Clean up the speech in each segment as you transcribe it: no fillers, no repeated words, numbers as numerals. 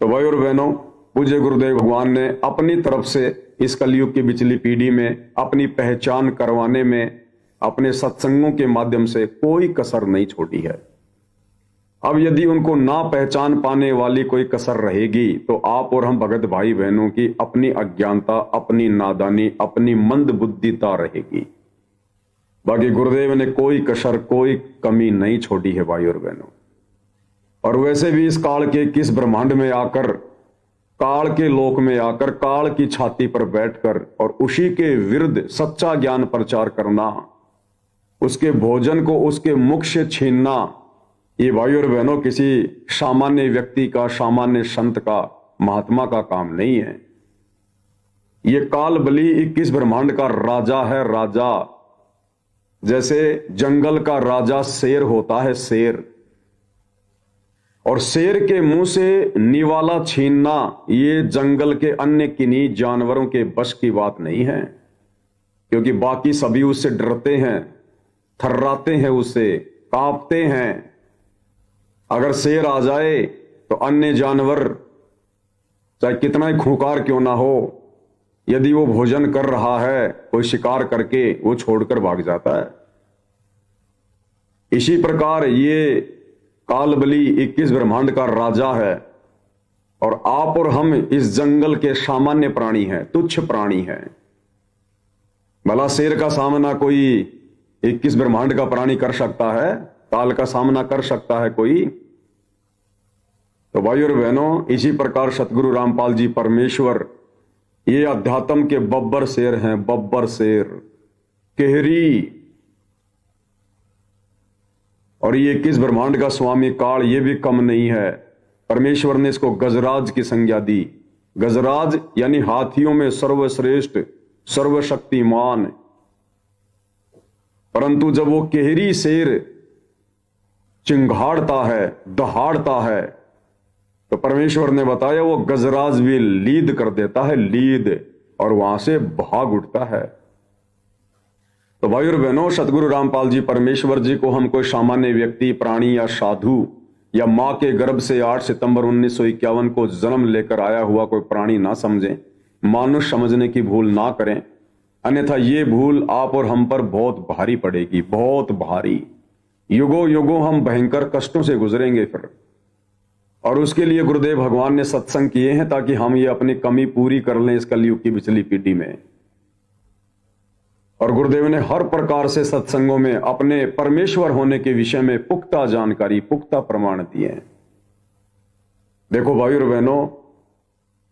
तो भाई और बहनों, पूज्य गुरुदेव भगवान ने अपनी तरफ से इस कलयुग की बिचली पीढ़ी में अपनी पहचान करवाने में अपने सत्संगों के माध्यम से कोई कसर नहीं छोड़ी है। अब यदि उनको ना पहचान पाने वाली कोई कसर रहेगी तो आप और हम भगत भाई बहनों की अपनी अज्ञानता, अपनी नादानी, अपनी मंद बुद्धिता रहेगी। बाकी गुरुदेव ने कोई कसर, कोई कमी नहीं छोड़ी है भाई और बहनों। और वैसे भी इस काल के किस ब्रह्मांड में आकर, काल के लोक में आकर, काल की छाती पर बैठकर और उसी के विरुद्ध सच्चा ज्ञान प्रचार करना, उसके भोजन को उसके मुख से छीनना, ये भाई और बहनों किसी सामान्य व्यक्ति का, सामान्य संत का, महात्मा का काम नहीं है। ये काल बली 21 ब्रह्मांड का राजा है, राजा। जैसे जंगल का राजा शेर होता है, शेर, और शेर के मुंह से निवाला छीनना ये जंगल के अन्य किन्हीं जानवरों के बस की बात नहीं है, क्योंकि बाकी सभी उससे डरते हैं, थर्राते हैं, उससे कांपते हैं। अगर शेर आ जाए तो अन्य जानवर चाहे कितना ही खूंखार क्यों ना हो, यदि वो भोजन कर रहा है, कोई शिकार करके, वो छोड़कर भाग जाता है। इसी प्रकार ये कालबली 21 ब्रह्मांड का राजा है और आप और हम इस जंगल के सामान्य प्राणी हैं, तुच्छ प्राणी हैं। भला शेर का सामना कोई 21 ब्रह्मांड का प्राणी कर सकता है? काल का सामना कर सकता है कोई? तो भाई और बहनों, इसी प्रकार सतगुरु रामपाल जी परमेश्वर ये अध्यात्म के बब्बर शेर हैं, बब्बर शेर, केहरी। और ये 21 ब्रह्मांड का स्वामी काल ये भी कम नहीं है। परमेश्वर ने इसको गजराज की संज्ञा दी। गजराज यानी हाथियों में सर्वश्रेष्ठ, सर्वशक्तिमान। परंतु जब वो केहरी शेर चिंघाड़ता है, दहाड़ता है, तो परमेश्वर ने बताया वो गजराज भी लीद कर देता है, लीद, और वहां से भाग उठता है। तो भाई और बहनों, सतगुरु रामपाल जी परमेश्वर जी को हम कोई सामान्य व्यक्ति, प्राणी या साधु या मां के गर्भ से 8 सितंबर 1951 को जन्म लेकर आया हुआ कोई प्राणी ना समझें, मानुष समझने की भूल ना करें, अन्यथा ये भूल आप और हम पर बहुत भारी पड़ेगी, बहुत भारी। युगों युगों हम भयंकर कष्टों से गुजरेंगे फिर। और उसके लिए गुरुदेव भगवान ने सत्संग किए हैं ताकि हम ये अपनी कमी पूरी कर लें इस कलयुग की बिचली पीढ़ी में। और गुरुदेव ने हर प्रकार से सत्संगों में अपने परमेश्वर होने के विषय में पुख्ता जानकारी, पुख्ता प्रमाण दिए हैं। देखो भाई और बहनों,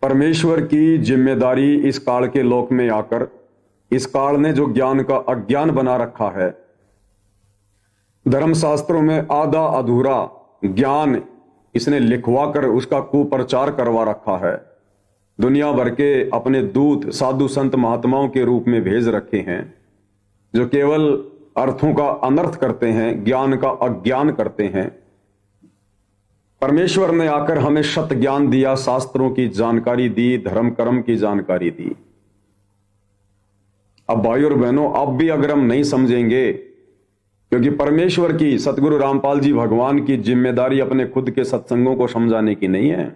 परमेश्वर की जिम्मेदारी इस काल के लोक में आकर, इस काल ने जो ज्ञान का अज्ञान बना रखा है, धर्मशास्त्रों में आधा अधूरा ज्ञान इसने लिखवा कर उसका कुप्रचार करवा रखा है। दुनिया भर के अपने दूत साधु संत महात्माओं के रूप में भेज रखे हैं, जो केवल अर्थों का अनर्थ करते हैं, ज्ञान का अज्ञान करते हैं। परमेश्वर ने आकर हमें सत ज्ञान दिया, शास्त्रों की जानकारी दी, धर्म कर्म की जानकारी दी। अब भाई और बहनों, अब भी अगर हम नहीं समझेंगे, क्योंकि परमेश्वर की, सतगुरु रामपाल जी भगवान की जिम्मेदारी अपने खुद के सत्संगों को समझाने की नहीं है।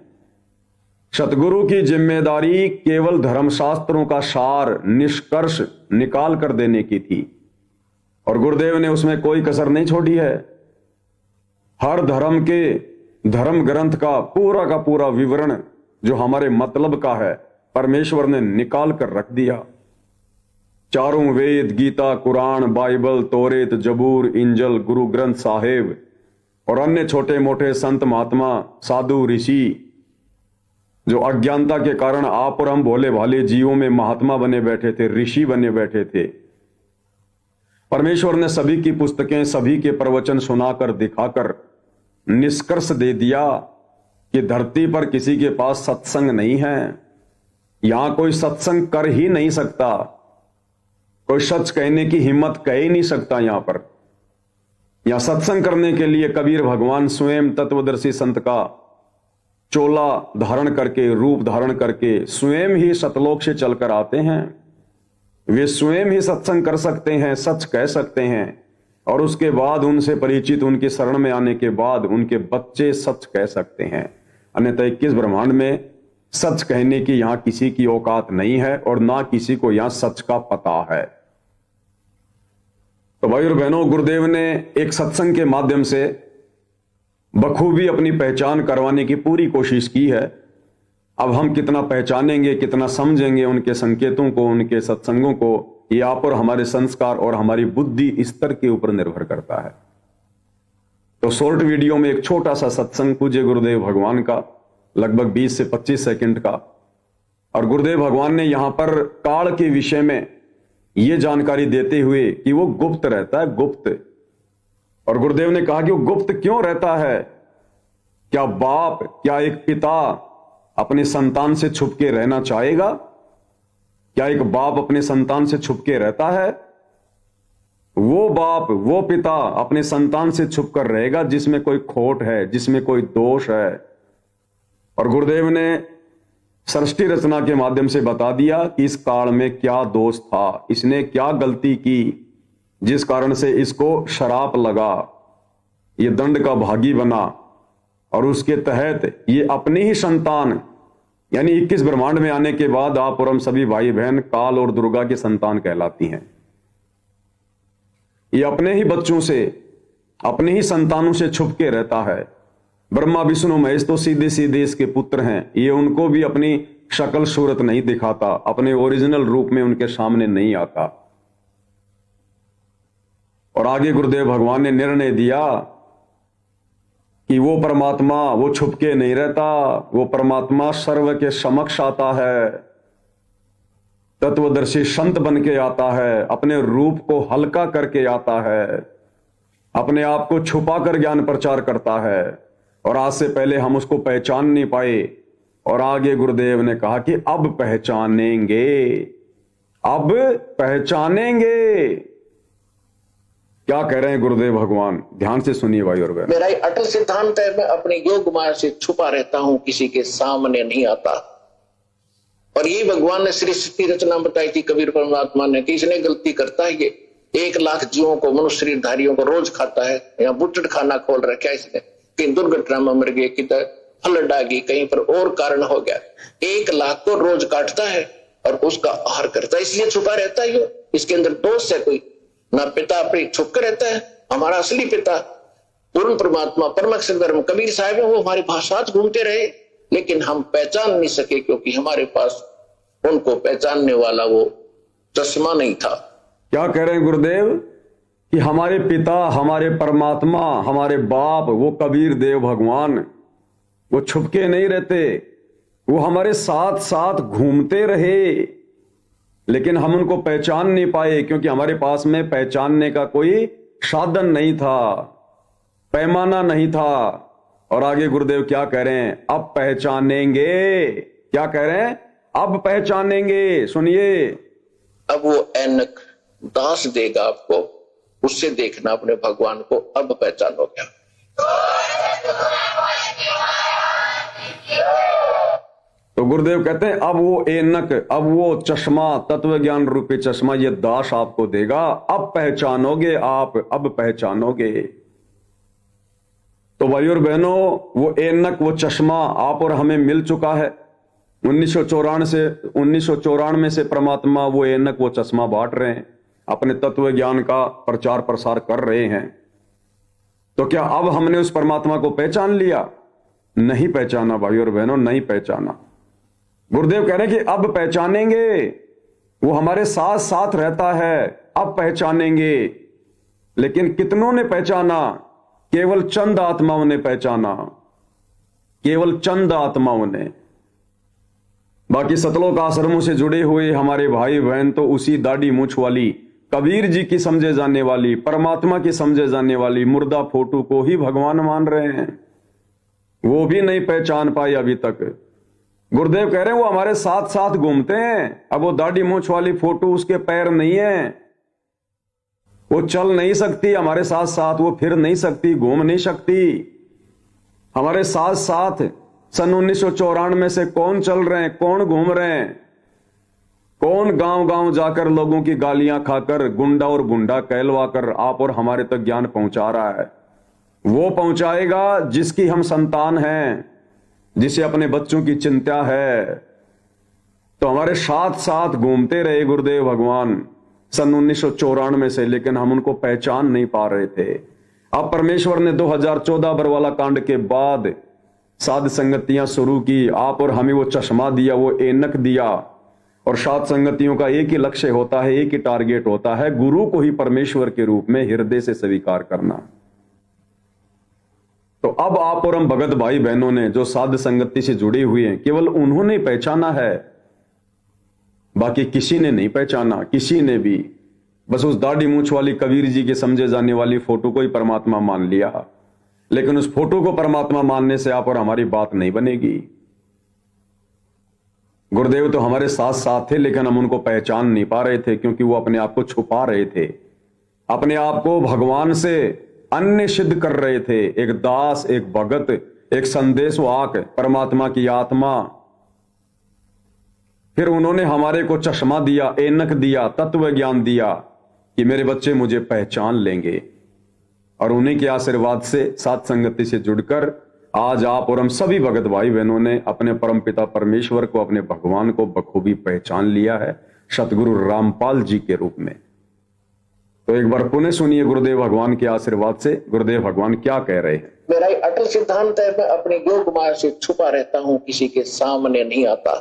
सतगुरु की जिम्मेदारी केवल धर्मशास्त्रों का सार, निष्कर्ष निकाल कर देने की थी, और गुरुदेव ने उसमें कोई कसर नहीं छोड़ी है। हर धर्म के धर्म ग्रंथ का पूरा विवरण जो हमारे मतलब का है, परमेश्वर ने निकाल कर रख दिया। चारों वेद, गीता, कुरान, बाइबल, तोरेत, जबूर, इंजल, गुरु ग्रंथ साहिब और अन्य छोटे मोटे संत महात्मा, साधु, ऋषि, जो अज्ञानता के कारण आप और हम भोले भाले जीवों में महात्मा बने बैठे थे, ऋषि बने बैठे थे, परमेश्वर ने सभी की पुस्तकें, सभी के प्रवचन सुनाकर, दिखाकर निष्कर्ष दे दिया कि धरती पर किसी के पास सत्संग नहीं है। यहां कोई सत्संग कर ही नहीं सकता, कोई सच कहने की हिम्मत कह ही नहीं सकता। यहां सत्संग करने के लिए कबीर भगवान स्वयं तत्वदर्शी संत का चोला धारण करके, रूप धारण करके स्वयं ही सतलोक से चलकर आते हैं। वे स्वयं ही सत्संग कर सकते हैं, सच कह सकते हैं, और उसके बाद उनसे परिचित, उनके शरण में आने के बाद उनके बच्चे सच कह सकते हैं। अन्यथा 21 ब्रह्मांड में सच कहने की यहां किसी की औकात नहीं है और ना किसी को यहां सच का पता है। तो भाई और बहनों, गुरुदेव ने एक सत्संग के माध्यम से बखूबी अपनी पहचान करवाने की पूरी कोशिश की है। अब हम कितना पहचानेंगे, कितना समझेंगे उनके संकेतों को, उनके सत्संगों को, ये आप और हमारे संस्कार और हमारी बुद्धि स्तर के ऊपर निर्भर करता है। तो शॉर्ट वीडियो में एक छोटा सा सत्संग पूज्य गुरुदेव भगवान का, लगभग 20 से 25 सेकंड का, और गुरुदेव भगवान ने यहां पर काल के विषय में यह जानकारी देते हुए कि वो गुप्त रहता है, गुप्त। और गुरुदेव ने कहा कि वो गुप्त क्यों रहता है? क्या बाप, क्या एक पिता अपने संतान से छुप के रहना चाहेगा? क्या एक बाप अपने संतान से छुप के रहता है? वो बाप, वो पिता अपने संतान से छुप कर रहेगा जिसमें कोई खोट है, जिसमें कोई दोष है। और गुरुदेव ने सृष्टि रचना के माध्यम से बता दिया कि इस काल में क्या दोष था, इसने क्या गलती की जिस कारण से इसको शराप लगा, ये दंड का भागी बना। और उसके तहत ये अपनी ही संतान, यानी 21 ब्रह्मांड में आने के बाद आप और हम सभी भाई बहन काल और दुर्गा की संतान कहलाती हैं। ये अपने ही बच्चों से, अपने ही संतानों से छुप के रहता है। ब्रह्मा विष्णु महेश तो सीधे सीधे इसके पुत्र हैं, ये उनको भी अपनी शक्ल सूरत नहीं दिखाता, अपने ओरिजिनल रूप में उनके सामने नहीं आता। और आगे गुरुदेव भगवान ने निर्णय दिया कि वो परमात्मा वो छुप के नहीं रहता, वो परमात्मा सर्व के समक्ष आता है, तत्वदर्शी संत बन के आता है, अपने रूप को हल्का करके आता है, अपने आप को छुपा कर ज्ञान प्रचार करता है। और आज से पहले हम उसको पहचान नहीं पाए। और आगे गुरुदेव ने कहा कि अब पहचानेंगे, अब पहचानेंगे। क्या कह रहे हैं गुरुदेव भगवान? ध्यान से सुनिए भाई और बहन। मेरा अटल सिद्धांत है, मैं अपनी योग माया से छुपा रहता हूं, किसी के सामने नहीं आता। और ये भगवान ने सृष्टि रचना बताई थी कबीर परमात्मा ने कि इसने गलती करता है, ये 1 लाख जीवों को, मनुष्य शरीरधारियों को रोज खाता है। यहाँ बुचड़ खाना खोल रखा है इसने, कहीं दुर्घटना में मर गए, किधर फ्लड आ गई, कहीं पर और कारण हो गया। 1 लाख को रोज काटता है और उसका आहार करता है, इसलिए छुपा रहता है। ये इसके अंदर दोष है कोई ना। पिता अपनी छुप कर रहता है, हमारा असली पिता पूर्ण परमात्मा परमअक्षर ब्रह्म कबीर साहब है, वो हमारे साथ घूमते रहे, लेकिन हम पहचान नहीं सके क्योंकि हमारे पास उनको पहचानने वाला वो चश्मा नहीं था। क्या कह रहे हैं गुरुदेव कि हमारे पिता, हमारे परमात्मा, हमारे बाप, वो कबीर देव भगवान, वो छुपके नहीं रहते, वो हमारे साथ साथ घूमते रहे, लेकिन हम उनको पहचान नहीं पाए क्योंकि हमारे पास में पहचानने का कोई साधन नहीं था, पैमाना नहीं था। और आगे गुरुदेव क्या कह रहे हैं? अब पहचानेंगे। क्या कह रहे हैं? अब पहचानेंगे। सुनिए, अब वो ऐनक दास देगा आपको, उससे देखना अपने भगवान को, अब पहचानोगे। तो गुरुदेव कहते हैं अब वो ऐनक, अब वो चश्मा, तत्व ज्ञान रूपी चश्मा, ये दास आपको देगा, अब पहचानोगे आप, अब पहचानोगे। तो भाई और बहनों, वो ऐनक, वो चश्मा आप और हमें मिल चुका है। 1994 से परमात्मा वो ऐनक, वो चश्मा बांट रहे हैं, अपने तत्व ज्ञान का प्रचार प्रसार कर रहे हैं। तो क्या अब हमने उस परमात्मा को पहचान लिया? नहीं पहचाना भाई और बहनों, नहीं पहचाना। गुरुदेव कह रहे हैं कि अब पहचानेंगे, वो हमारे साथ साथ रहता है, अब पहचानेंगे। लेकिन कितनों ने पहचाना? केवल चंद आत्माओं ने पहचाना, केवल चंद आत्माओं ने। बाकी सतलोक आश्रमों से जुड़े हुए हमारे भाई बहन तो उसी दाढ़ी मूछ वाली कबीर जी की समझे जाने वाली, परमात्मा की समझे जाने वाली मुर्दा फोटो को ही भगवान मान रहे हैं। वो भी नहीं पहचान पाए अभी तक। गुरुदेव कह रहे हैं वो हमारे साथ साथ घूमते हैं। अब वो दाढ़ी मूछ वाली फोटो, उसके पैर नहीं है, वो चल नहीं सकती हमारे साथ साथ, वो फिर नहीं सकती, घूम नहीं सकती हमारे साथ साथ। सन 1994 से कौन चल रहे हैं, कौन घूम रहे हैं, कौन गांव गांव जाकर लोगों की गालियां खाकर, गुंडा और गुंडा कहलवाकर आप और हमारे तक ज्ञान पहुंचा रहा है? वो पहुंचाएगा जिसकी हम संतान हैं, जिसे अपने बच्चों की चिंता है, तो हमारे साथ साथ घूमते रहे गुरुदेव भगवान सन 1994 से, लेकिन हम उनको पहचान नहीं पा रहे थे। अब परमेश्वर ने 2014 बरवाला कांड के बाद साध संगतियां शुरू की, आप और हमें वो चश्मा दिया, वो ऐनक दिया, और साध संगतियों का एक ही लक्ष्य होता है, एक ही टारगेट होता है, गुरु को ही परमेश्वर के रूप में हृदय से स्वीकार करना। तो अब आप और हम भगत भाई बहनों ने जो साध संगति से जुड़े हुए हैं, केवल उन्होंने पहचाना है, बाकी किसी ने नहीं पहचाना। किसी ने भी बस उस दाढ़ी मूंछ वाली कबीर जी के समझे जाने वाली फोटो को ही परमात्मा मान लिया, लेकिन उस फोटो को परमात्मा मानने से आप और हमारी बात नहीं बनेगी। गुरुदेव तो हमारे साथ साथ थे, लेकिन हम उनको पहचान नहीं पा रहे थे, क्योंकि वो अपने आप को छुपा रहे थे, अपने आप को भगवान से अन्य सिद्ध कर रहे थे। एक दास, एक भगत, एक संदेशवाहक, परमात्मा की आत्मा। फिर उन्होंने हमारे को चश्मा दिया, ऐनक दिया, तत्व ज्ञान दिया कि मेरे बच्चे मुझे पहचान लेंगे, और उन्हीं के आशीर्वाद से साध संगति से जुड़कर आज आप और हम सभी भगत भाई बहनों ने अपने परमपिता परमेश्वर को, अपने भगवान को बखूबी पहचान लिया है, सतगुरु रामपाल जी के रूप में। तो एक बार पुनः सुनिए गुरुदेव भगवान के आशीर्वाद से गुरुदेव भगवान क्या कह रहे हैं। मेरा ये अटल सिद्धांत है, मैं अपने योग माया से छुपा रहता हूं, किसी के सामने नहीं आता।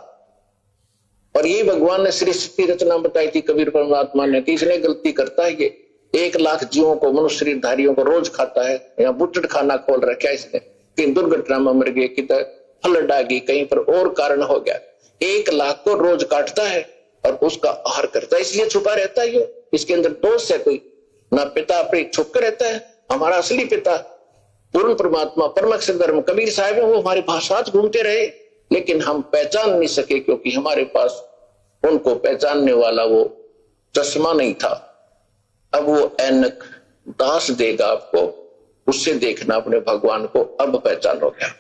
और ये भगवान ने सृष्टि रचना बताई थी कबीर परमात्मा ने, कि इसने गलती करता है, ये 1 लाख जीवों को, मनुष्य शरीरधारियों को रोज खाता है, या बुटट खाना खोल रखा है इसने, कहीं दुर्घटना में मर गए, किधर फ्लड आ गई, कहीं पर और कारण हो गया, 1 लाख को रोज काटता है और उसका आहार करता है, इसलिए छुपा रहता है। ये इसके अंदर दोष है कोई ना, पिता अपने छुप कर रहता है। हमारा असली पिता पूर्ण परमात्मा परमअक्षर धर्म कबीर साहब है, वो हमारे साथ घूमते रहे, लेकिन हम पहचान नहीं सके, क्योंकि हमारे पास उनको पहचानने वाला वो चश्मा नहीं था। अब वो ऐनक दास देगा आपको, उससे देखना अपने भगवान को, अब पहचानोगे।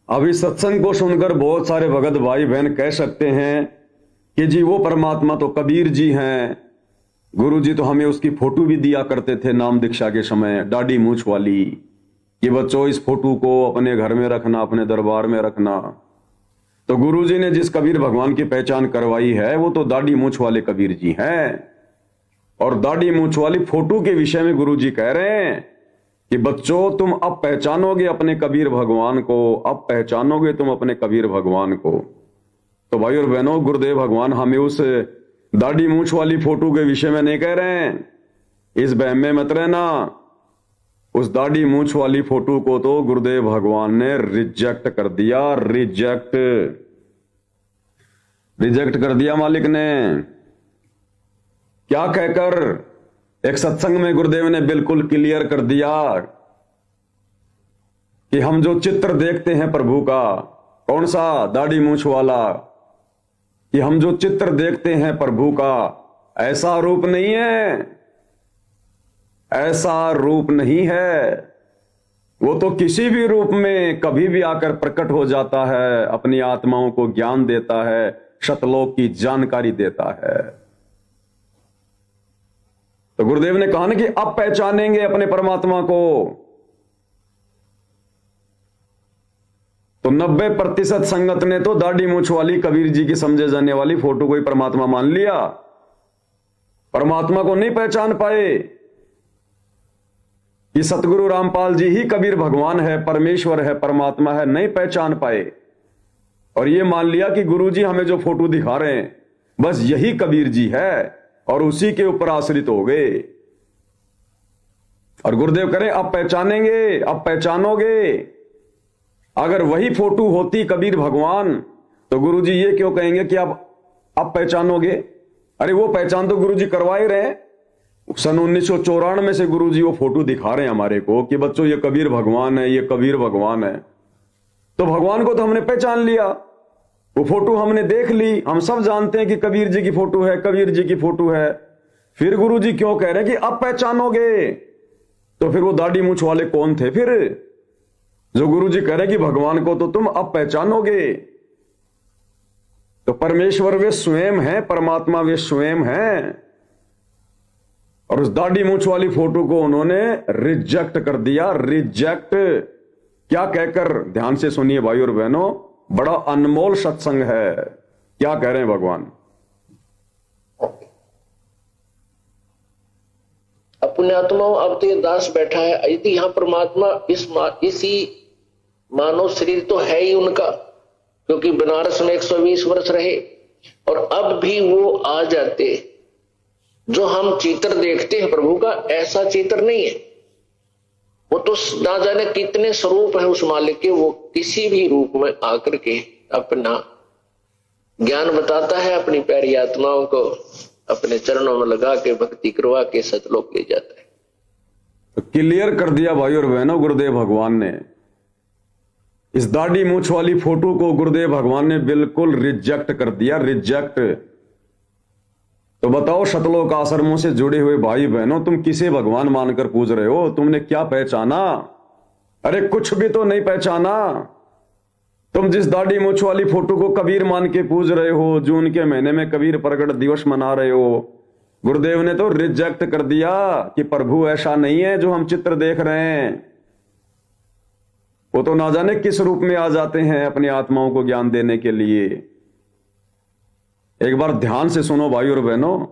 अभी सत्संग को सुनकर बहुत सारे भगत भाई बहन कह सकते हैं कि जी वो परमात्मा तो कबीर जी हैं, गुरु जी तो हमें उसकी फोटो भी दिया करते थे नाम दीक्षा के समय, दाढ़ी मूंछ वाली, कि बच्चों इस फोटो को अपने घर में रखना, अपने दरबार में रखना। तो गुरु जी ने जिस कबीर भगवान की पहचान करवाई है, वो तो दाढ़ी मूंछ वाले कबीर जी हैं। और दाढ़ी मूंछ वाली फोटो के विषय में गुरु जी कह रहे हैं कि बच्चों तुम अब पहचानोगे अपने कबीर भगवान को, अब पहचानोगे तुम अपने कबीर भगवान को। तो भाई और बहनों, गुरुदेव भगवान हमें उस दाढ़ी मूंछ वाली फोटो के विषय में नहीं कह रहे हैं, इस बहम में मत रहना। उस दाढ़ी मूंछ वाली फोटो को तो गुरुदेव भगवान ने रिजेक्ट कर दिया, रिजेक्ट कर दिया मालिक ने। क्या कहकर? एक सत्संग में गुरुदेव ने बिल्कुल क्लियर कर दिया कि हम जो चित्र देखते हैं प्रभु का, कौन सा? दाढ़ी मूंछ वाला। कि हम जो चित्र देखते हैं प्रभु का, ऐसा रूप नहीं है, ऐसा रूप नहीं है। वो तो किसी भी रूप में कभी भी आकर प्रकट हो जाता है, अपनी आत्माओं को ज्ञान देता है, शतलोक की जानकारी देता है। तो गुरुदेव ने कहा ना कि अब पहचानेंगे अपने परमात्मा को। तो 90% संगत ने तो दाढ़ी मूंछ वाली कबीर जी की समझे जाने वाली फोटो को ही परमात्मा मान लिया, परमात्मा को नहीं पहचान पाए कि सतगुरु रामपाल जी ही कबीर भगवान है, परमेश्वर है, परमात्मा है, नहीं पहचान पाए। और ये मान लिया कि गुरु जी हमें जो फोटो दिखा रहे हैं बस यही कबीर जी है, और उसी के ऊपर आश्रित हो गए। और गुरुदेव करें अब पहचानेंगे, अब पहचानोगे। अगर वही फोटो होती कबीर भगवान, तो गुरु जी ये क्यों कहेंगे कि अब पहचानोगे? अरे वो पहचान तो गुरु जी करवा ही रहे हैं। सन 1994 से गुरु जी वो फोटो दिखा रहे हैं हमारे को कि बच्चों ये कबीर भगवान है, ये कबीर भगवान है। तो भगवान को तो हमने पहचान लिया, वो फोटो हमने देख ली, हम सब जानते हैं कि कबीर जी की फोटो है, कबीर जी की फोटो है। फिर गुरु जी क्यों कह रहे हैं कि अब पहचानोगे? तो फिर वो दाढ़ी मूंछ वाले कौन थे फिर, जो गुरु जी कह रहे हैं कि भगवान को तो तुम अब पहचानोगे? तो परमेश्वर वे स्वयं हैं, परमात्मा वे स्वयं हैं। और उस दाढ़ी मूंछ वाली फोटो को उन्होंने रिजेक्ट कर दिया। रिजेक्ट क्या कहकर, ध्यान से सुनिए भाई और बहनों, बड़ा अनमोल सत्संग है। क्या कह रहे हैं भगवान? अपने आत्माओं, अब तो ये दास बैठा है, यदि यहां परमात्मा इसी मानव शरीर तो है ही उनका, क्योंकि बनारस में 120 वर्ष रहे, और अब भी वो आ जाते। जो हम चित्र देखते हैं प्रभु का, ऐसा चित्र नहीं है। वो तो ना जाने कितने स्वरूप है उस मालिक के, वो किसी भी रूप में आकर के अपना ज्ञान बताता है, अपनी प्यारी आत्माओं को अपने चरणों में लगा के भक्ति करवा के सतलोक ले जाता है। तो क्लियर कर दिया भाई और बहनों गुरुदेव भगवान ने। इस दाढ़ी मूंछ वाली फोटो को गुरुदेव भगवान ने बिल्कुल रिजेक्ट कर दिया। रिजेक्ट। तो बताओ सतलोक आश्रमों से जुड़े हुए भाई बहनों, तुम किसे भगवान मानकर पूज रहे हो? तुमने क्या पहचाना? अरे कुछ भी तो नहीं पहचाना। तुम जिस दाढ़ी मूंछ वाली फोटो को कबीर मान के पूज रहे हो, जून के महीने में कबीर प्रगट दिवस मना रहे हो, गुरुदेव ने तो रिजेक्ट कर दिया कि प्रभु ऐसा नहीं है जो हम चित्र देख रहे हैं। वो तो ना जाने किस रूप में आ जाते हैं अपनी आत्माओं को ज्ञान देने के लिए। एक बार ध्यान से सुनो भाई और बहनों,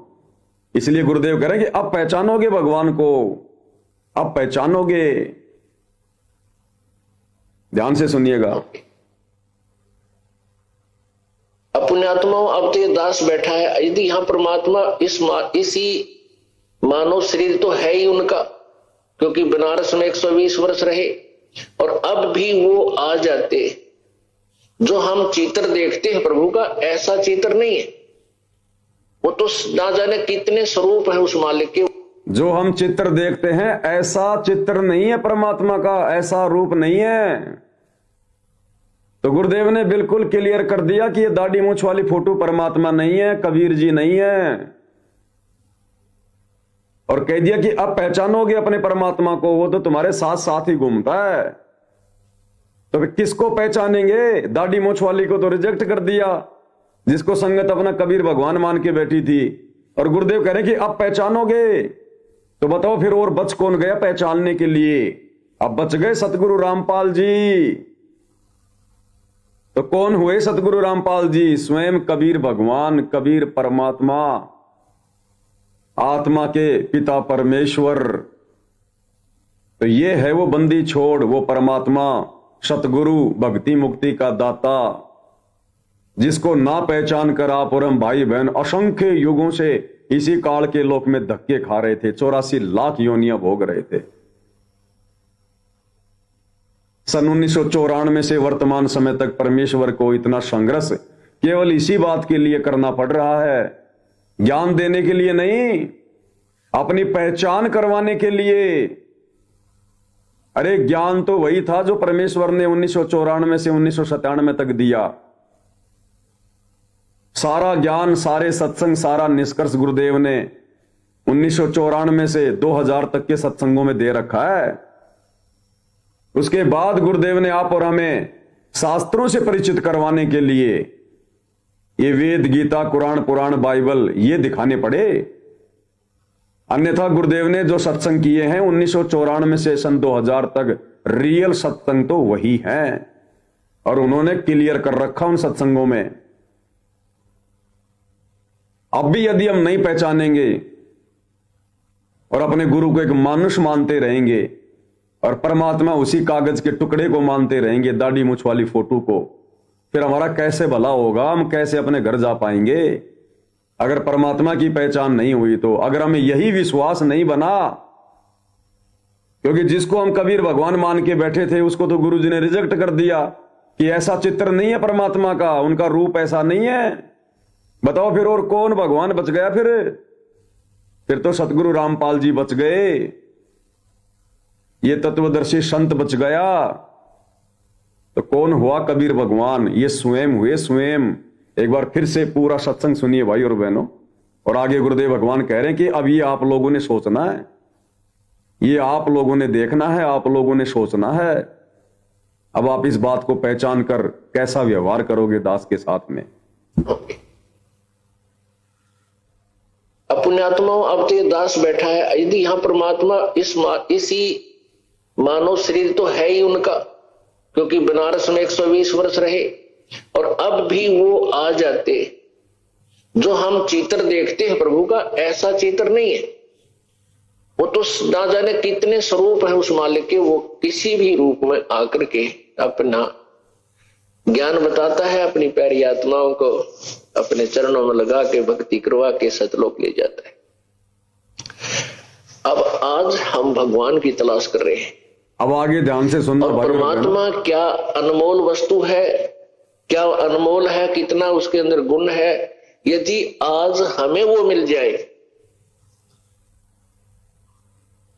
इसलिए गुरुदेव कह रहे हैं कि अब पहचानोगे भगवान को, अब पहचानोगे। ध्यान से सुनिएगा। अपने आत्माओं, अब तो ये दास बैठा है, यदि यहां परमात्मा इसी मानव शरीर तो है ही उनका, क्योंकि बनारस में 120 वर्ष रहे, और अब भी वो आ जाते। जो हम चित्र देखते हैं प्रभु का, ऐसा चित्र नहीं है। वो तो ना जाने कितने स्वरूप है उस मालिक के। जो हम चित्र देखते हैं ऐसा चित्र नहीं है परमात्मा का, ऐसा रूप नहीं है। तो गुरुदेव ने बिल्कुल क्लियर कर दिया कि ये दाढ़ी मूंछ वाली फोटो परमात्मा नहीं है, कबीर जी नहीं है, और कह दिया कि अब पहचानोगे अपने परमात्मा को, वो तो तुम्हारे साथ साथ ही घूमता है। तो फिर किसको पहचानेंगे? दाढ़ी मूंछ वाली को तो रिजेक्ट कर दिया, जिसको संगत अपना कबीर भगवान मान के बैठी थी। और गुरुदेव कह रहे कि अब पहचानोगे। तो बताओ फिर और बच कौन गया पहचानने के लिए? अब बच गए सतगुरु रामपाल जी। तो कौन हुए सतगुरु रामपाल जी? स्वयं कबीर भगवान, कबीर परमात्मा, आत्मा के पिता परमेश्वर। तो ये है वो बंदी छोड़, वो परमात्मा, सतगुरु, भक्ति मुक्ति का दाता, जिसको ना पहचान कर आप और हम भाई बहन असंख्य युगों से इसी काल के लोक में धक्के खा रहे थे, 84 लाख योनियां भोग रहे थे। सन 1994 से वर्तमान समय तक परमेश्वर को इतना संघर्ष केवल इसी बात के लिए करना पड़ रहा है, ज्ञान देने के लिए नहीं, अपनी पहचान करवाने के लिए। अरे ज्ञान तो वही था जो परमेश्वर ने 1994 से 1997 तक दिया। सारा ज्ञान, सारे सत्संग, सारा निष्कर्ष गुरुदेव ने 1994 से 2000 तक के सत्संगों में दे रखा है। उसके बाद गुरुदेव ने आप और हमें शास्त्रों से परिचित करवाने के लिए ये वेद, गीता, कुरान, पुराण, बाइबल ये दिखाने पड़े। अन्यथा गुरुदेव ने जो सत्संग किए हैं 1994 से सन 2000 तक, रियल सत्संग तो वही हैं, और उन्होंने क्लियर कर रखा उन सत्संगों में। अब भी यदि हम नहीं पहचानेंगे और अपने गुरु को एक मानुष मानते रहेंगे और परमात्मा उसी कागज के टुकड़े को मानते रहेंगे, दाढ़ी मूंछ वाली फोटो को, फिर हमारा कैसे भला होगा? हम कैसे अपने घर जा पाएंगे अगर परमात्मा की पहचान नहीं हुई तो? अगर हमें यही विश्वास नहीं बना, क्योंकि जिसको हम कबीर भगवान मान के बैठे थे उसको तो गुरु जी ने रिजेक्ट कर दिया कि ऐसा चित्र नहीं है परमात्मा का, उनका रूप ऐसा नहीं है। बताओ फिर और कौन भगवान बच गया? फिर तो सतगुरु रामपाल जी बच गए, ये तत्वदर्शी संत बच गया। तो कौन हुआ कबीर भगवान? ये स्वयं हुए, स्वयं। एक बार फिर से पूरा सत्संग सुनिए भाई और बहनों। और आगे गुरुदेव भगवान कह रहे हैं कि अब ये आप लोगों ने सोचना है, ये आप लोगों ने देखना है, आप लोगों ने सोचना है। अब आप इस बात को पहचान कर कैसा व्यवहार करोगे दास के साथ में। पुण्यात्माओं, अब तो ये दास बैठा है, यदि यहाँ परमात्मा इसी मानव शरीर तो है ही उनका, क्योंकि बनारस में 120 वर्ष रहे, और अब भी वो आ जाते। जो हम चित्र देखते हैं प्रभु का, ऐसा चित्र नहीं है। वो तो ना जाने कितने स्वरूप है उस मालिक के, वो किसी भी रूप में आकर के अपना ज्ञान बताता है, अपनी प्यारी आत्माओं को अपने चरणों में लगा के भक्ति करवा के सतलोक ले जाता है। अब आज हम भगवान की तलाश कर रहे हैं। अब आगे ध्यान से सुनना। और परमात्मा क्या अनमोल वस्तु है, क्या अनमोल है, कितना उसके अंदर गुण है। यदि आज हमें वो मिल जाए,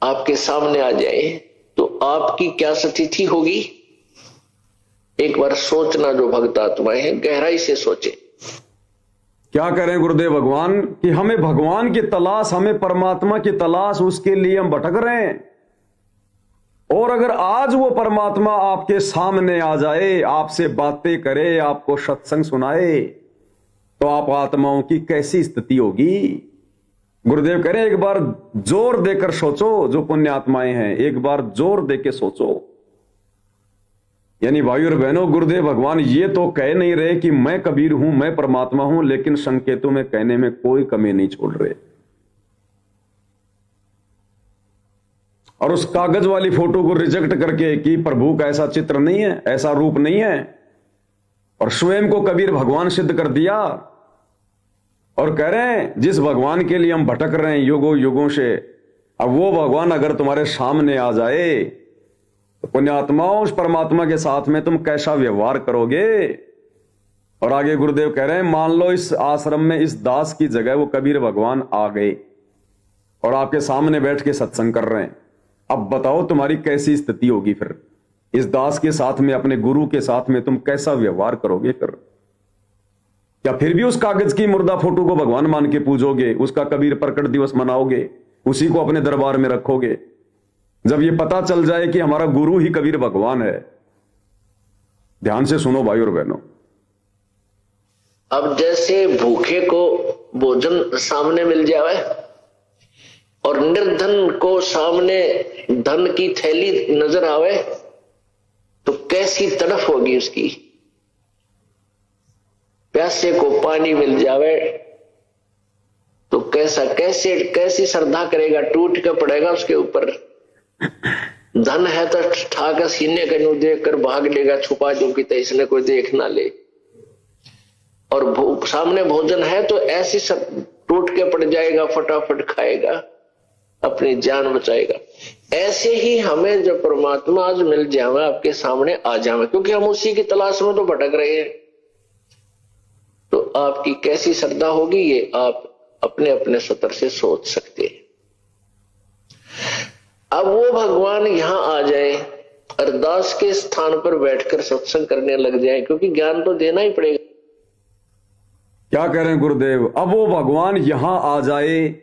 आपके सामने आ जाए, तो आपकी क्या स्थिति होगी? एक बार सोचना, जो भक्त आत्माएं हैं गहराई से सोचे। क्या करें गुरुदेव भगवान कि हमें भगवान की तलाश, हमें परमात्मा की तलाश, उसके लिए हम भटक रहे हैं। और अगर आज वो परमात्मा आपके सामने आ जाए, आपसे बातें करे, आपको सत्संग सुनाए, तो आप आत्माओं की कैसी स्थिति होगी? गुरुदेव कह रहे हैं एक बार जोर देकर सोचो, जो पुण्य आत्माएं हैं, एक बार जोर देके सोचो। यानी भाई और बहनों, गुरुदेव भगवान ये तो कह नहीं रहे कि मैं कबीर हूं, मैं परमात्मा हूं, लेकिन संकेतों में कहने में कोई कमी नहीं छोड़ रहे। और उस कागज वाली फोटो को रिजेक्ट करके कि प्रभु का ऐसा चित्र नहीं है, ऐसा रूप नहीं है, और स्वयं को कबीर भगवान सिद्ध कर दिया। और कह रहे हैं जिस भगवान के लिए हम भटक रहे हैं युगों युगों से, अब वो भगवान अगर तुम्हारे सामने आ जाए, तो पुण्यात्माओं उस परमात्मा के साथ में तुम कैसा व्यवहार करोगे? और आगे गुरुदेव कह रहे हैं, मान लो इस आश्रम में इस दास की जगह वो कबीर भगवान आ गए और आपके सामने बैठ के सत्संग कर रहे हैं। अब बताओ तुम्हारी कैसी स्थिति होगी? फिर इस दास के साथ में, अपने गुरु के साथ में तुम कैसा व्यवहार करोगे? फिर क्या फिर भी उस कागज की मुर्दा फोटो को भगवान मान के पूजोगे? उसका कबीर प्रकट दिवस मनाओगे? उसी को अपने दरबार में रखोगे? जब ये पता चल जाए कि हमारा गुरु ही कबीर भगवान है। ध्यान से सुनो भाई और बहनों। अब जैसे भूखे को भोजन सामने मिल जाए और निर्धन को सामने धन की थैली नजर आवे, तो कैसी तड़फ होगी उसकी। प्यासे को पानी मिल जावे तो कैसी श्रद्धा करेगा, टूट के पड़ेगा उसके ऊपर। धन है तो ठाकर सीने के नु देख कर भाग लेगा, छुपा जो कि इसने कोई देख ना ले। और सामने भोजन है तो ऐसी सब टूट के पड़ जाएगा, फटाफट खाएगा, अपनी जान बचाएगा। ऐसे ही हमें जब परमात्मा आज मिल जावे, आपके सामने आ जावे, क्योंकि हम उसी की तलाश में तो भटक रहे हैं, तो आपकी कैसी श्रद्धा होगी ये आप अपने अपने स्तर से सोच सकते हैं। अब वो भगवान यहां आ जाए, अरदास के स्थान पर बैठकर सत्संग करने लग जाए, क्योंकि ज्ञान तो देना ही पड़ेगा। क्या कह रहे हैं गुरुदेव? अब वो भगवान यहां आ जाए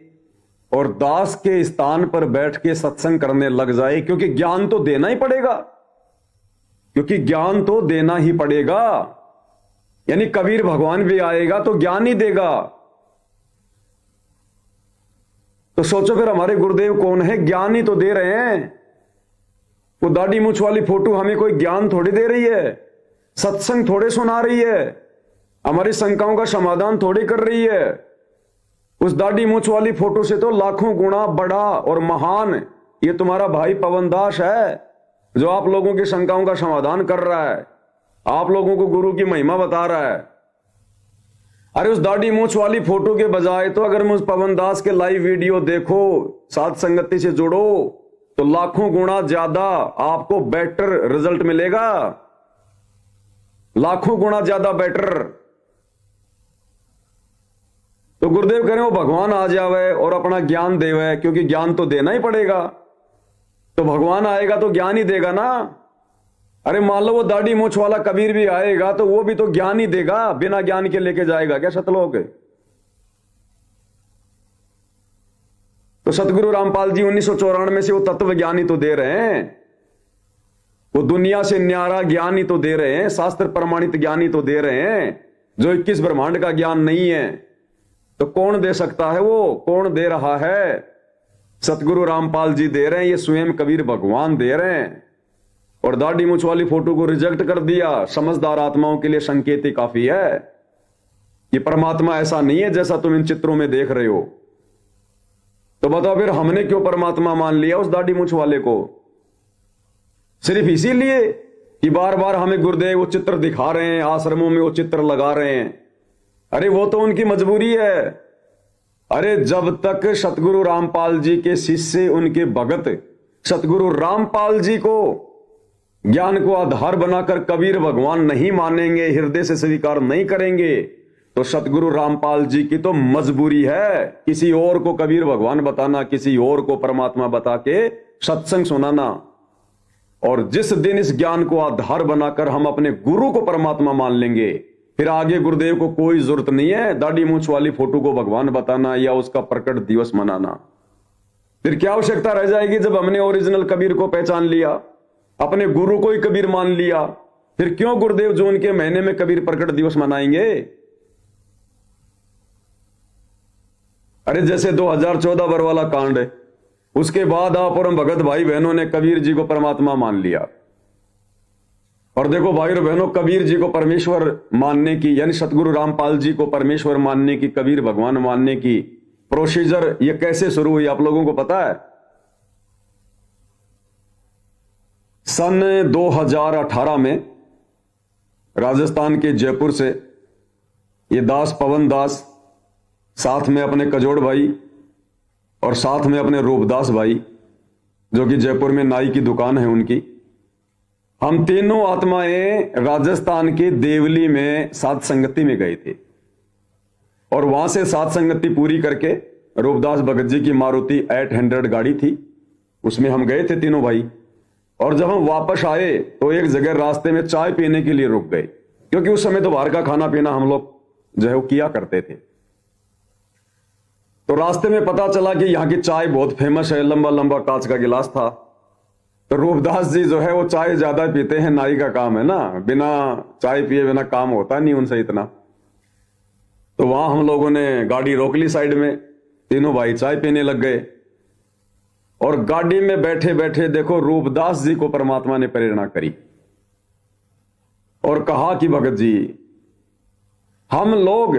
और दास के स्थान पर बैठ के सत्संग करने लग जाए, क्योंकि ज्ञान तो देना ही पड़ेगा, क्योंकि ज्ञान तो देना ही पड़ेगा। यानी कबीर भगवान भी आएगा तो ज्ञान ही देगा। तो सोचो फिर हमारे गुरुदेव कौन है? ज्ञान ही तो दे रहे हैं। वो दाढ़ी मूछ वाली फोटो हमें कोई ज्ञान थोड़ी दे रही है, सत्संग थोड़े सुना रही है, हमारी शंकाओं का समाधान थोड़ी कर रही है। उस दाढ़ी मूछ वाली फोटो से तो लाखों गुना बड़ा और महान ये तुम्हारा भाई पवन दास है, जो आप लोगों की शंकाओं का समाधान कर रहा है, आप लोगों को गुरु की महिमा बता रहा है। अरे उस दाढ़ी मूछ वाली फोटो के बजाय तो अगर मुझ पवन दास के लाइव वीडियो देखो, साथ संगति से जुड़ो, तो लाखों गुना ज्यादा आपको बेटर रिजल्ट मिलेगा, लाखों गुना ज्यादा बेटर। तो गुरुदेव कह रहे हो भगवान आ जावे और अपना ज्ञान देवे, क्योंकि ज्ञान तो देना ही पड़ेगा। तो भगवान आएगा तो ज्ञान ही देगा ना। अरे मान लो वो दाढ़ी मूछ वाला कबीर भी आएगा तो वो भी तो ज्ञान ही देगा, बिना ज्ञान के लेके जाएगा क्या सतलोक? तो सतगुरु रामपाल जी 1994 से वो तत्व ज्ञान ही तो दे रहे हैं, वो दुनिया से न्यारा ज्ञान ही तो दे रहे हैं, शास्त्र प्रमाणित ज्ञान ही तो दे रहे हैं, जो 21 ब्रह्मांड का ज्ञान नहीं है। तो कौन दे सकता है? वो कौन दे रहा है? सतगुरु रामपाल जी दे रहे हैं, ये स्वयं कबीर भगवान दे रहे हैं। और दाढ़ी मूछ वाली फोटो को रिजेक्ट कर दिया। समझदार आत्माओं के लिए संकेत ही काफी है कि परमात्मा ऐसा नहीं है जैसा तुम इन चित्रों में देख रहे हो। तो बताओ फिर हमने क्यों परमात्मा मान लिया उस दाढ़ी मूछ वाले को? सिर्फ इसीलिए कि बार बार हमें गुरुदेव वो चित्र दिखा रहे हैं, आश्रमों में वो चित्र लगा रहे हैं। अरे वो तो उनकी मजबूरी है। अरे जब तक सतगुरु रामपाल जी के शिष्य, उनके भगत सतगुरु रामपाल जी को ज्ञान को आधार बनाकर कबीर भगवान नहीं मानेंगे, हृदय से स्वीकार नहीं करेंगे, तो सतगुरु रामपाल जी की तो मजबूरी है किसी और को कबीर भगवान बताना, किसी और को परमात्मा बता के सत्संग सुनाना। और जिस दिन इस ज्ञान को आधार बनाकर हम अपने गुरु को परमात्मा मान लेंगे, फिर आगे गुरुदेव को कोई जरूरत नहीं है दाढ़ी मूछ वाली फोटो को भगवान बताना या उसका प्रकट दिवस मनाना। फिर क्या आवश्यकता रह जाएगी? जब हमने ओरिजिनल कबीर को पहचान लिया, अपने गुरु को ही कबीर मान लिया, फिर क्यों गुरुदेव जून के महीने में कबीर प्रकट दिवस मनाएंगे? अरे जैसे 2014 बरवाला कांड है, उसके बाद आप और हम भगत भाई बहनों ने कबीर जी को परमात्मा मान लिया। और देखो भाई और बहनों, कबीर जी को परमेश्वर मानने की, यानी सतगुरु रामपाल जी को परमेश्वर मानने की, कबीर भगवान मानने की प्रोसीजर ये कैसे शुरू हुई आप लोगों को पता है? सन 2018 में राजस्थान के जयपुर से ये दास पवन दास, साथ में अपने कजोड़ भाई और साथ में अपने रूपदास भाई, जो कि जयपुर में नाई की दुकान है उनकी, हम तीनों आत्माएं राजस्थान के देवली में साध संगति में गए थे। और वहां से साध संगति पूरी करके रूपदास भगत जी की मारुति 800 गाड़ी थी, उसमें हम गए थे तीनों भाई। और जब हम वापस आए तो एक जगह रास्ते में चाय पीने के लिए रुक गए, क्योंकि उस समय तो बाहर का खाना पीना हम लोग जो है वो किया करते थे। तो रास्ते में पता चला कि यहाँ की चाय बहुत फेमस है, लंबा लंबा कांच का गिलास था। तो रूपदास जी जो है वो चाय ज्यादा पीते हैं, नाई का काम है ना, बिना चाय पिए बिना काम होता नहीं उनसे इतना। तो वहां हम लोगों ने गाड़ी रोक ली साइड में, तीनों भाई चाय पीने लग गए। और गाड़ी में बैठे बैठे देखो रूपदास जी को परमात्मा ने प्रेरणा करी और कहा कि भगत जी, हम लोग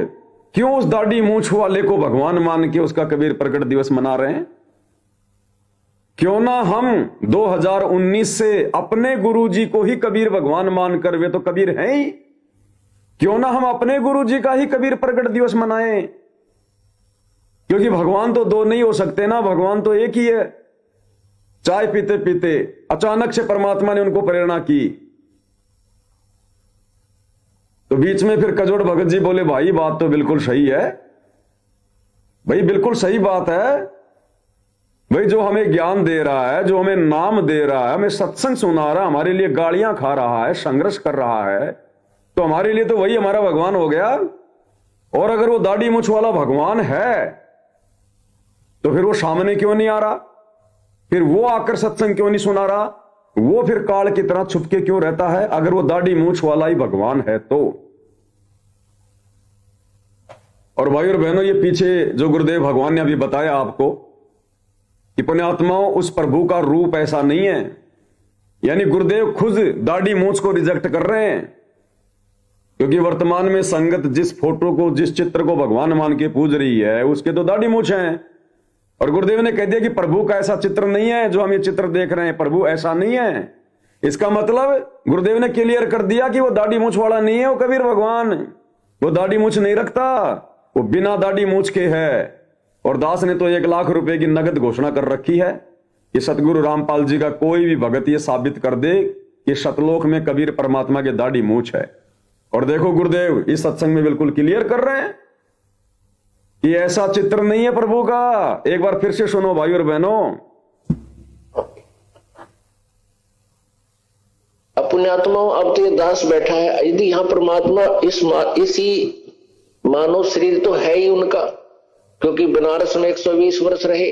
क्यों उस दाढ़ी मूछ वाले को भगवान मान के उसका कबीर प्रकट दिवस मना रहे हैं? क्यों ना हम 2019 से अपने गुरु जी को ही कबीर भगवान मानकर, वे तो कबीर हैं ही, क्यों ना हम अपने गुरु जी का ही कबीर प्रकट दिवस मनाएं? क्योंकि भगवान तो दो नहीं हो सकते ना, भगवान तो एक ही है। चाय पीते पीते अचानक से परमात्मा ने उनको प्रेरणा की। तो बीच में फिर कजोड़ भगत जी बोले, भाई बात तो बिल्कुल सही है, भाई बिल्कुल सही बात है भाई, जो हमें ज्ञान दे रहा है, जो हमें नाम दे रहा है, हमें सत्संग सुना रहा है, हमारे लिए गालियां खा रहा है, संघर्ष कर रहा है, तो हमारे लिए तो वही हमारा भगवान हो गया। और अगर वो दाढ़ी मूछ वाला भगवान है तो फिर वो सामने क्यों नहीं आ रहा? फिर वो आकर सत्संग क्यों नहीं सुना रहा? वो फिर काल की तरह छुपके क्यों रहता है अगर वो दाढ़ी मूछ वाला ही भगवान है तो? और भाई और बहनों, ये पीछे जो गुरुदेव भगवान ने अभी बताया आपको कि पुण्यात्माओं, उस प्रभु का रूप ऐसा नहीं है। यानी गुरुदेव खुद दाढ़ी मूछ को रिजेक्ट कर रहे हैं, क्योंकि वर्तमान में संगत जिस फोटो को, जिस चित्र को भगवान मान के पूज रही है, उसके तो दाढ़ी मूछ हैं। और गुरुदेव ने कह दिया कि प्रभु का ऐसा चित्र नहीं है जो हम ये चित्र देख रहे हैं, प्रभु ऐसा नहीं है। इसका मतलब गुरुदेव ने क्लियर कर दिया कि वो दाढ़ी मूछ वाला नहीं है, वो कबीर भगवान, वो दाढ़ी मूछ नहीं रखता, वो बिना दाढ़ी मूछ के है। और दास ने तो 1 लाख रुपए की नगद घोषणा कर रखी है कि सतगुरु रामपाल जी का कोई भी भगत ये साबित कर दे कि सतलोक में कबीर परमात्मा के दाढ़ी मूछ है। और देखो गुरुदेव इस सत्संग में बिल्कुल क्लियर कर रहे हैं कि ऐसा चित्र नहीं है प्रभु का। एक बार फिर से सुनो भाई और बहनों, पुण्यात्माओं, अब तो ये दास बैठा है, यदि यहाँ परमात्मा इसी मानव शरीर तो है ही उनका, क्योंकि बनारस में 120 वर्ष रहे,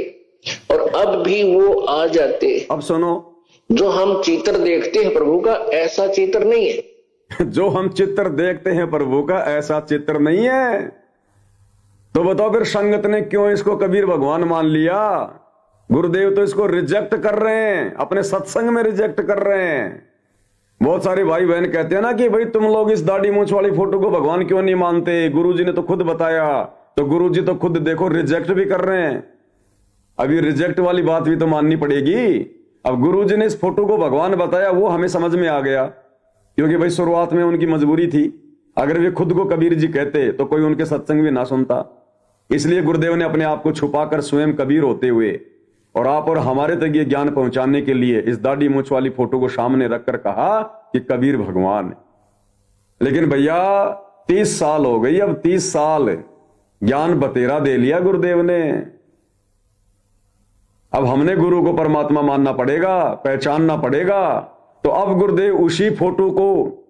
और अब भी वो आ जाते। अब सुनो, जो हम चित्र देखते हैं प्रभु का, ऐसा चित्र नहीं है। जो हम चित्र देखते हैं प्रभु का, ऐसा चित्र नहीं है। तो बताओ फिर संगत ने क्यों इसको कबीर भगवान मान लिया? गुरुदेव तो इसको रिजेक्ट कर रहे हैं, अपने सत्संग में रिजेक्ट कर रहे हैं। बहुत सारे भाई बहन कहते हैं ना कि भाई तुम लोग इस दाढ़ी मूंछ वाली फोटो को भगवान क्यों नहीं मानते, गुरुजी ने तो खुद बताया। तो गुरुजी तो खुद देखो रिजेक्ट भी कर रहे हैं। अभी रिजेक्ट वाली बात भी तो माननी पड़ेगी। अब गुरुजी ने इस फोटो को भगवान बताया, वो हमें समझ में आ गया, क्योंकि भाई शुरुआत में उनकी मजबूरी थी। अगर वे खुद को कबीर जी कहते तो कोई उनके सत्संग भी ना सुनता। इसलिए गुरुदेव ने अपने आप को छुपाकर स्वयं कबीर होते हुए और आप और हमारे तक ये ज्ञान पहुंचाने के लिए इस दाढ़ी मूंछ वाली फोटो को सामने रखकर कहा कि कबीर भगवान। लेकिन भैया 30 साल हो गई, अब 30 साल ज्ञान बतेरा दे लिया गुरुदेव ने। अब हमने गुरु को परमात्मा मानना पड़ेगा, पहचानना पड़ेगा। तो अब गुरुदेव उसी फोटो को,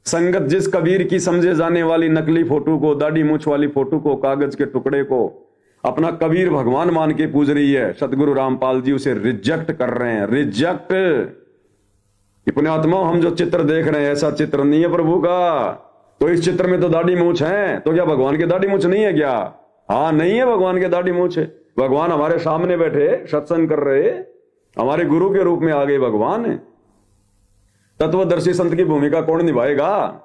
संगत जिस कबीर की समझे जाने वाली नकली फोटो को, दाढ़ी मूंछ वाली फोटो को, कागज के टुकड़े को अपना कबीर भगवान मान के पूज रही है, सतगुरु रामपाल जी उसे रिजेक्ट कर रहे हैं। रिजेक्ट। पुण्यात्मा, हम जो चित्र देख रहे हैं ऐसा चित्र नहीं है प्रभु का। तो इस चित्र में तो दाढ़ी मूंछ है, तो क्या भगवान की दाढ़ी मूंछ नहीं है क्या? हाँ, नहीं है भगवान की दाढ़ी मूंछ। भगवान हमारे सामने बैठे सत्संग कर रहे, हमारे गुरु के रूप में आ गए भगवान। तत्वदर्शी संत की भूमिका कौन निभाएगा?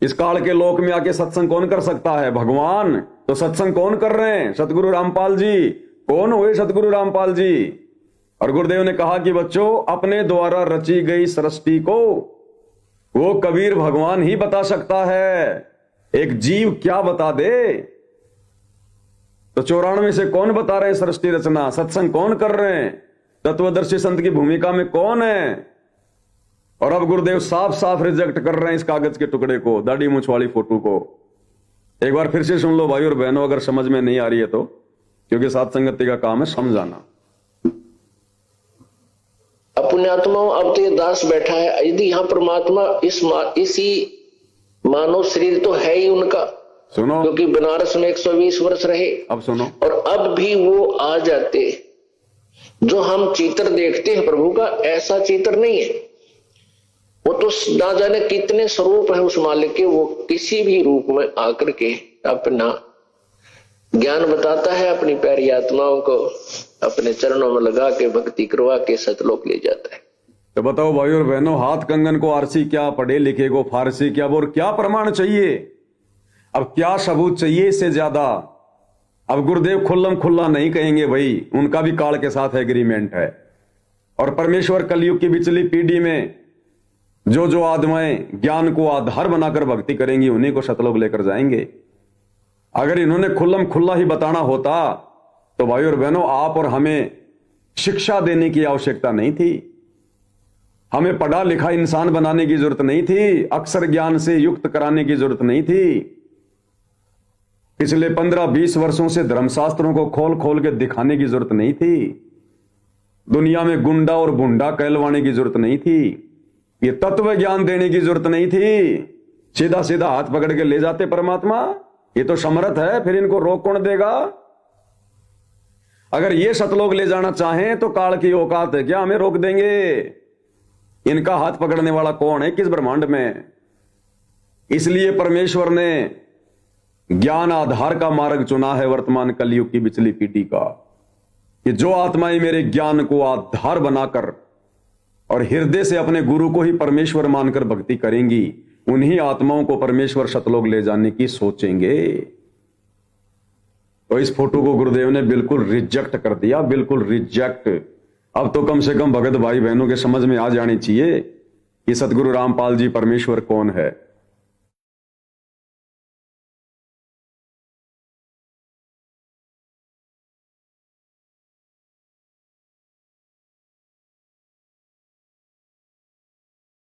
इस काल के लोक में आके सत्संग कौन कर सकता है? भगवान। तो सत्संग कौन कर रहे हैं? सतगुरु रामपाल जी। कौन हुए सतगुरु रामपाल जी? और गुरुदेव ने कहा कि बच्चों, अपने द्वारा रची गई सृष्टि को वो कबीर भगवान ही बता सकता है। एक जीव क्या बता दे? तो 94 से कौन बता रहे हैं सृष्टि रचना? सत्संग कौन कर रहे हैं? तत्वदर्शी संत की भूमिका में कौन है? और अब गुरुदेव साफ साफ रिजेक्ट कर रहे हैं इस कागज के टुकड़े को, दाढ़ी मूंछ वाली फोटो को। एक बार फिर से सुन लो भाई और बहनों, अगर समझ में नहीं आ रही है तो, क्योंकि साथ संगति का काम है समझाना। अपने आत्माओं, अब तो ये दास बैठा है, यदि यहाँ परमात्मा इसी मानव शरीर तो है ही उनका, सुनो, क्योंकि बनारस में 120 वर्ष रहे। अब सुनो, और अब भी वो आ जाते। जो हम चित्र देखते हैं प्रभु का, ऐसा चित्र नहीं है। वो तो ना जाने कितने स्वरूप है उस मालिक के, वो किसी भी रूप में आकर के अपना ज्ञान बताता है, अपनी प्यारी आत्माओं को अपने चरणों में लगा के भक्ति करवा के सतलोक ले जाता है। तो बताओ भाई और बहनों, हाथ कंगन को आरसी क्या, पढ़े लिखे को फारसी क्या, और क्या प्रमाण चाहिए? अब क्या सबूत चाहिए इससे ज्यादा? अब गुरुदेव खुल्लम खुल्ला नहीं कहेंगे भाई, उनका भी काल के साथ एग्रीमेंट है। और परमेश्वर कलयुग की पिछली पीढ़ी में जो आत्माएं ज्ञान को आधार बनाकर भक्ति करेंगी, उन्हीं को सतलोक लेकर जाएंगे। अगर इन्होंने खुल्लम खुल्ला ही बताना होता तो भाई और बहनों, आप और हमें शिक्षा देने की आवश्यकता नहीं थी, हमें पढ़ा लिखा इंसान बनाने की जरूरत नहीं थी, अक्षर ज्ञान से युक्त कराने की जरूरत नहीं थी। पिछले 15-20 वर्षों से धर्मशास्त्रों को खोल खोल के दिखाने की जरूरत नहीं थी। दुनिया में गुंडा और बुंडा कहलवाने की जरूरत नहीं थी। ये तत्व ज्ञान देने की जरूरत नहीं थी। सीधा सीधा हाथ पकड़ के ले जाते परमात्मा। ये तो समर्थ है, फिर इनको रोक कौन देगा? अगर ये सतलोक ले जाना चाहें तो काल की औकात है क्या हमें रोक देंगे? इनका हाथ पकड़ने वाला कौन है किस ब्रह्मांड में? इसलिए परमेश्वर ने ज्ञान आधार का मार्ग चुना है वर्तमान कलयुग की पिछली पीढ़ी का, कि जो आत्माएं मेरे ज्ञान को आधार बनाकर और हृदय से अपने गुरु को ही परमेश्वर मानकर भक्ति करेंगी, उन्हीं आत्माओं को परमेश्वर सतलोक ले जाने की सोचेंगे। तो इस फोटो को गुरुदेव ने बिल्कुल रिजेक्ट कर दिया, बिल्कुल रिजेक्ट। अब तो कम से कम भगत भाई बहनों के समझ में आ जानी चाहिए कि सतगुरु रामपाल जी परमेश्वर कौन है।